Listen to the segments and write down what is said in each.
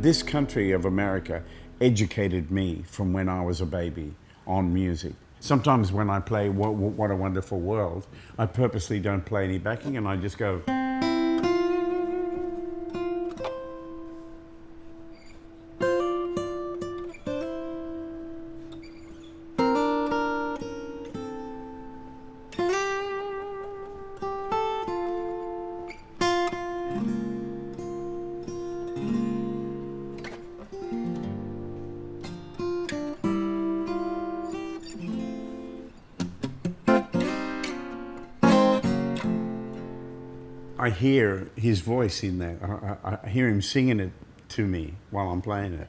This country of America educated me from when I was a baby on music. Sometimes when I play What a Wonderful World, I purposely don't play any backing and I just go. I hear his voice in there. I hear him singing it to me while I'm playing it.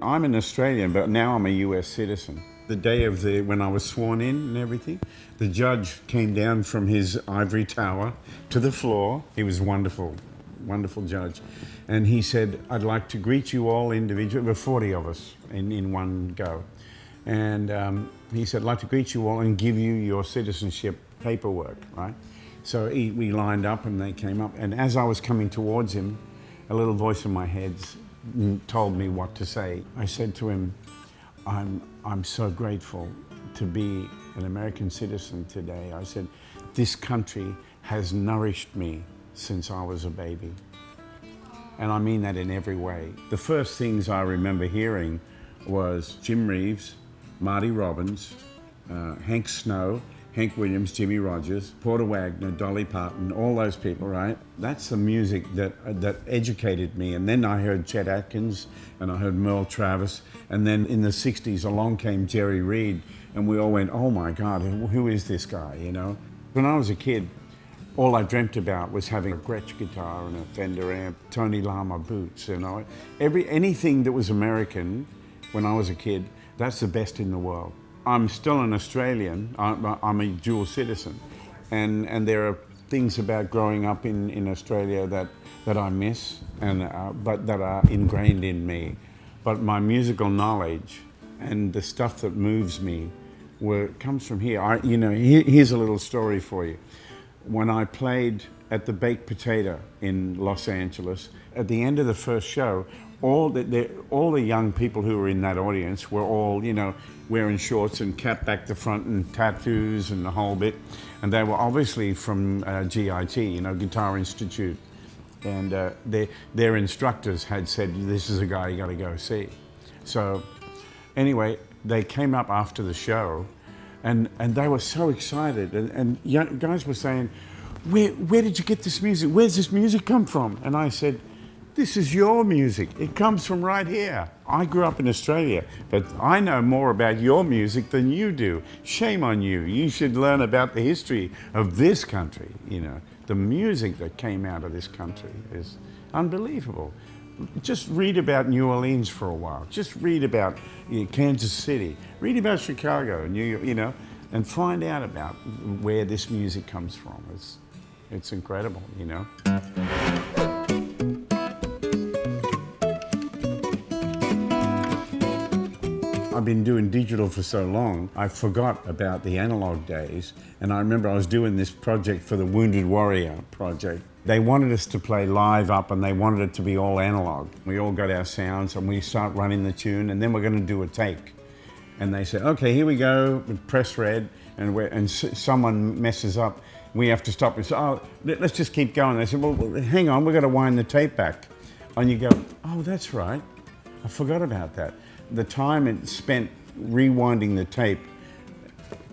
I'm an Australian, but now I'm a US citizen. The day of when I was sworn in and everything, the judge came down from his ivory tower to the floor. He was wonderful, wonderful judge. And he said, I'd like to greet you all individually. There were 40 of us in one go. And he said, I'd like to greet you all and give you your citizenship paperwork, right? So we lined up and they came up. And as I was coming towards him, a little voice in my head told me what to say. I said to him, I'm so grateful to be an American citizen today. I said, this country has nourished me since I was a baby. And I mean that in every way. The first things I remember hearing was Jim Reeves, Marty Robbins, Hank Snow, Hank Williams, Jimmy Rogers, Porter Wagner, Dolly Parton, all those people, right? That's the music that educated me. And then I heard Chet Atkins and I heard Merle Travis. And then in the 60s, along came Jerry Reed. And we all went, oh my God, who is this guy, you know? When I was a kid, all I dreamt about was having a Gretsch guitar and a Fender amp, Tony Lama boots, you know. Anything that was American when I was a kid, that's the best in the world. I'm still an Australian, I'm a dual citizen. And there are things about growing up in Australia that I miss, but that are ingrained in me. But my musical knowledge and the stuff that moves me comes from here. Here's a little story for you. When I played at the Baked Potato in Los Angeles, at the end of the first show, all the young people who were in that audience were all, wearing shorts and cap back to front and tattoos and the whole bit. And they were obviously from GIT, Guitar Institute. And their instructors had said, this is a guy you got to go see. So anyway, they came up after the show and they were so excited. And young guys were saying, where did you get this music? Where's this music come from? And I said, this is your music. It comes from right here. I grew up in Australia, but I know more about your music than you do. Shame on you. You should learn about the history of this country. The music that came out of this country is unbelievable. Just read about New Orleans for a while. Just read about Kansas City. Read about Chicago, New York, and find out about where this music comes from. It's incredible, I've been doing digital for so long, I forgot about the analog days. And I remember I was doing this project for the Wounded Warrior project. They wanted us to play live up and they wanted it to be all analog. We all got our sounds and we start running the tune and then we're going to do a take. And they said, okay, here we go, press red, and someone messes up. We have to stop and say, oh, let's just keep going. They said, well, hang on, we've got to wind the tape back. And you go, oh, that's right. I forgot about that. The time it spent rewinding the tape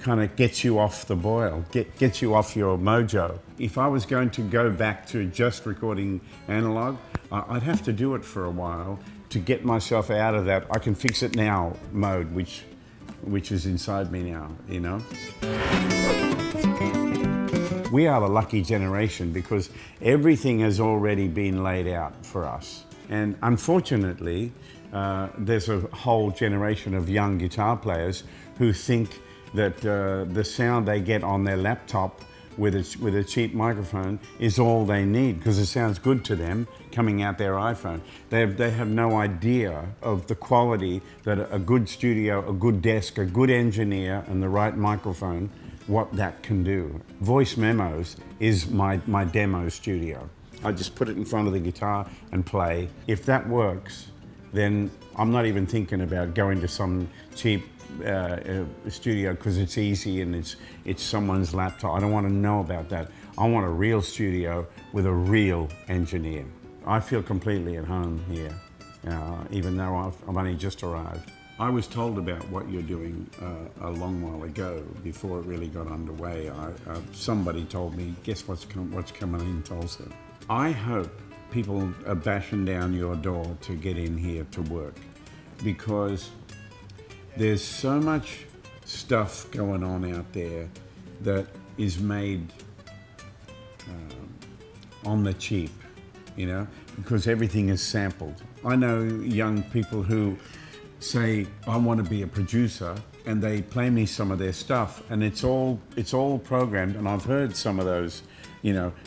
kind of gets you off the boil, gets you off your mojo. If I was going to go back to just recording analog, I'd have to do it for a while to get myself out of that I can fix it now mode, which is inside me now, We are the lucky generation because everything has already been laid out for us. And unfortunately, there's a whole generation of young guitar players who think that the sound they get on their laptop with a cheap microphone is all they need because it sounds good to them coming out their iPhone. They have no idea of the quality that a good studio, a good desk, a good engineer and the right microphone what that can do. Voice Memos is my demo studio. I just put it in front of the guitar and play. If that works, then I'm not even thinking about going to some cheap studio because it's easy and it's someone's laptop. I don't want to know about that. I want a real studio with a real engineer. I feel completely at home here, even though I've only just arrived. I was told about what you're doing a long while ago, before it really got underway. Somebody told me, guess what's coming in Tulsa? I hope people are bashing down your door to get in here to work, because there's so much stuff going on out there that is made on the cheap, because everything is sampled. I know young people who say, I want to be a producer, and they play me some of their stuff, and it's all programmed, and I've heard some of those,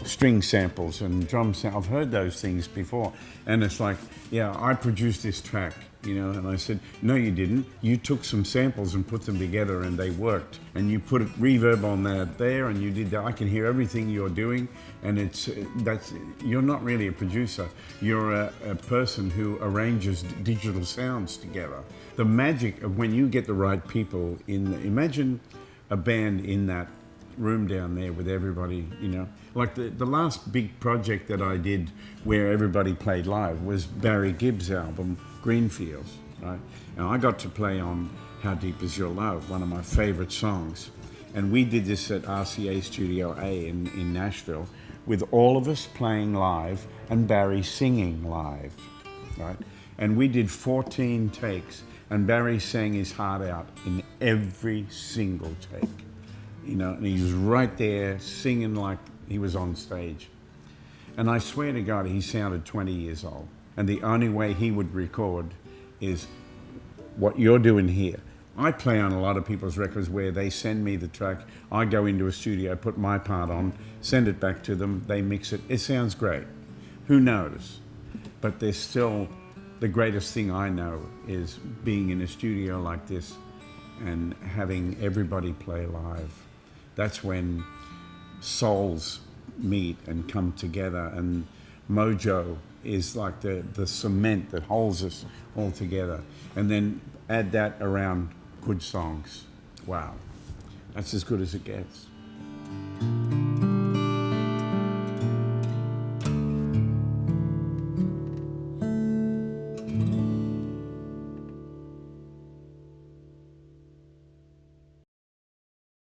string samples and drum samples. I've heard those things before, and it's like, yeah, I produced this track, and I said, no, you didn't. You took some samples and put them together, and they worked, and you put reverb on that there, and you did that. I can hear everything you're doing, and you're not really a producer. You're a person who arranges digital sounds together. The magic of when you get the right people imagine a band in that room down there with everybody, like the last big project that I did where everybody played live was Barry Gibb's album Greenfields, right? And I got to play on How Deep Is Your Love, one of my favorite songs, and we did this at RCA Studio A in Nashville, with all of us playing live and Barry singing live, right? And we did 14 takes, and Barry sang his heart out in every single take, and he was right there singing like he was on stage. And I swear to God, he sounded 20 years old. And the only way he would record is what you're doing here. I play on a lot of people's records where they send me the track, I go into a studio, put my part on, send it back to them, they mix it. It sounds great. Who knows? But there's still, the greatest thing I know is being in a studio like this and having everybody play live. That's when souls meet and come together, and mojo is like the cement that holds us all together. And then add that around good songs. Wow, that's as good as it gets.